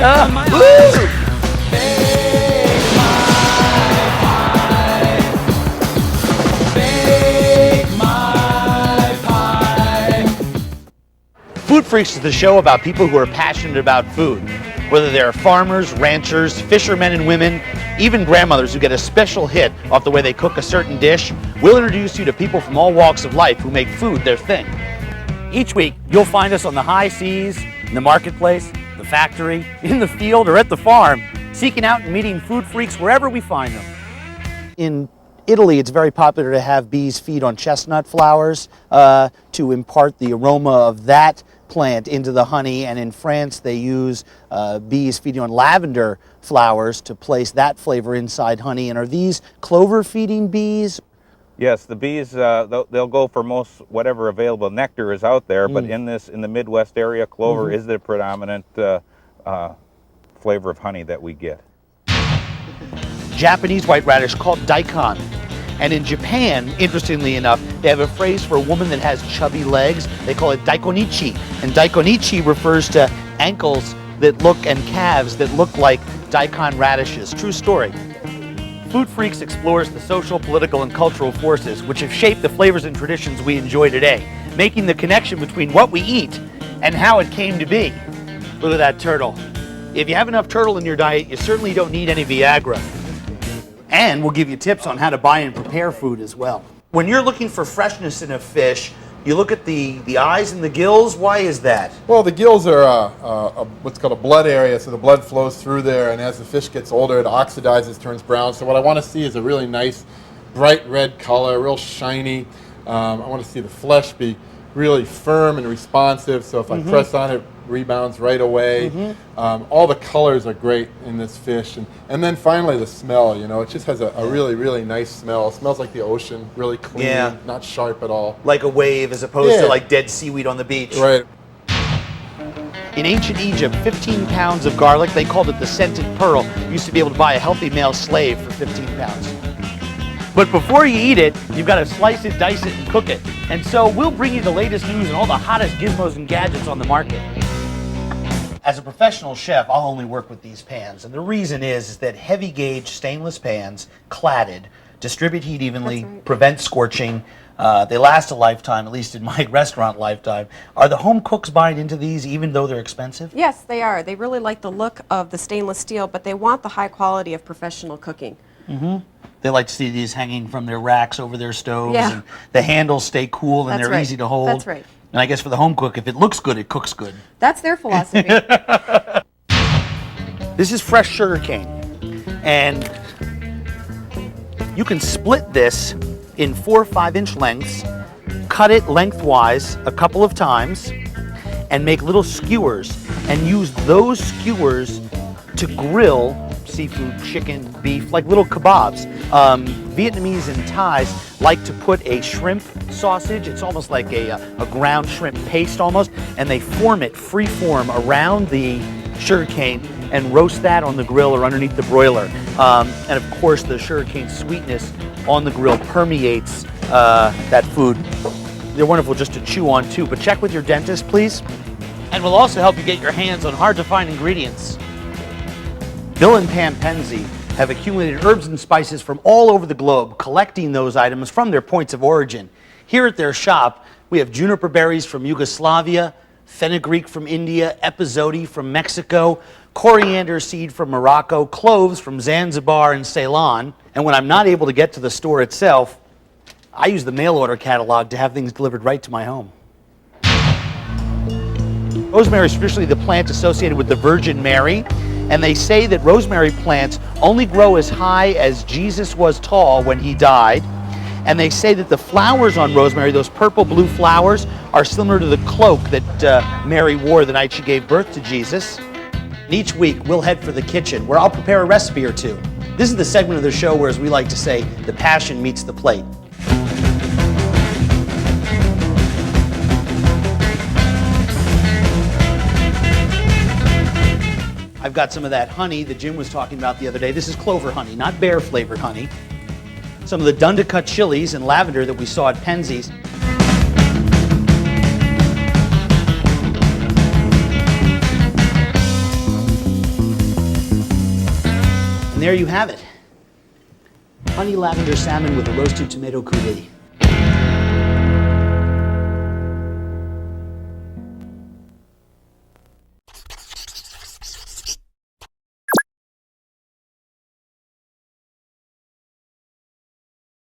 Woo! Food Freaks is the show about people who are passionate about food. Whether they're farmers, ranchers, fishermen and women, even grandmothers who get a special hit off the way they cook a certain dish, we'll introduce you to people from all walks of life who make food their thing. Each week, you'll find us on the high seas, in the marketplace, the factory, in the field, or at the farm, seeking out and meeting food freaks wherever we find them. In Italy, it's very popular to have bees feed on chestnut flowers to impart the aroma of that plant into the honey, and in France they use bees feeding on lavender flowers to place that flavor inside honey. And are these clover feeding bees? Yes, the bees, they'll go for most whatever available nectar is out there, but in the Midwest area, clover is the predominant flavor of honey that we get. Japanese white radish called daikon. And in Japan, interestingly enough, they have a phrase for a woman that has chubby legs. They call it Daikonichi. And Daikonichi refers to ankles that look and calves that look like daikon radishes. True story. Food Freaks explores the social, political, and cultural forces which have shaped the flavors and traditions we enjoy today, making the connection between what we eat and how it came to be. Look at that turtle. If you have enough turtle in your diet, you certainly don't need any Viagra. And we'll give you tips on how to buy and prepare food as well. When you're looking for freshness in a fish, you look at the eyes and the gills. Why is that? Well, the gills are what's called a blood area, so the blood flows through there, and as the fish gets older, it oxidizes, turns brown. So what I want to see is a really nice, bright red color, real shiny. I want to see the flesh be really firm and responsive, so if I press on it, rebounds right away. All the colors are great in this fish, and then finally the smell. You know, it just has a really, really nice smell. It smells like the ocean, really clean, not sharp at all. Like a wave as opposed to like dead seaweed on the beach. Right. In ancient Egypt, 15 pounds of garlic, they called it the scented pearl. You used to be able to buy a healthy male slave for 15 pounds. But before you eat it, you've got to slice it, dice it, and cook it. And so we'll bring you the latest news and all the hottest gizmos and gadgets on the market. As a professional chef, I'll only work with these pans. And the reason is that heavy gauge stainless pans, cladded, distribute heat evenly, prevent scorching. They last a lifetime, at least in my restaurant lifetime. Are the home cooks buying into these even though they're expensive? Yes, they are. They really like the look of the stainless steel, but they want the high quality of professional cooking. They like to see these hanging from their racks over their stoves, and the handles stay cool and they're easy to hold. That's right. And I guess for the home cook, if it looks good, it cooks good. That's their philosophy. This is fresh sugar cane, and you can split this in 4 or 5 inch lengths, cut it lengthwise a couple of times, and make little skewers, and use those skewers to grill seafood, chicken, beef, like little kebabs. Vietnamese and Thais like to put a shrimp sausage, it's almost like a ground shrimp paste almost, and they form it free-form around the sugarcane and roast that on the grill or underneath the broiler. And of course the sugarcane sweetness on the grill permeates that food. They're wonderful just to chew on too, but check with your dentist, please. And we'll also help you get your hands on hard-to-find ingredients. Bill and Pam Penzi have accumulated herbs and spices from all over the globe, collecting those items from their points of origin. Here at their shop, we have juniper berries from Yugoslavia, fenugreek from India, epazote from Mexico, coriander seed from Morocco, cloves from Zanzibar and Ceylon. And when I'm not able to get to the store itself, I use the mail order catalog to have things delivered right to my home. Rosemary is traditionally the plant associated with the Virgin Mary, and they say that rosemary plants only grow as high as Jesus was tall when he died. And they say that the flowers on rosemary, those purple-blue flowers, are similar to the cloak that Mary wore the night she gave birth to Jesus. And each week, we'll head for the kitchen, where I'll prepare a recipe or two. This is the segment of the show where, as we like to say, the passion meets the plate. I've got some of that honey that Jim was talking about the other day. This is clover honey, not bear-flavored honey. Some of the done-to-cut chilies and lavender that we saw at Penzi's. And there you have it. Honey lavender salmon with a roasted tomato coulis.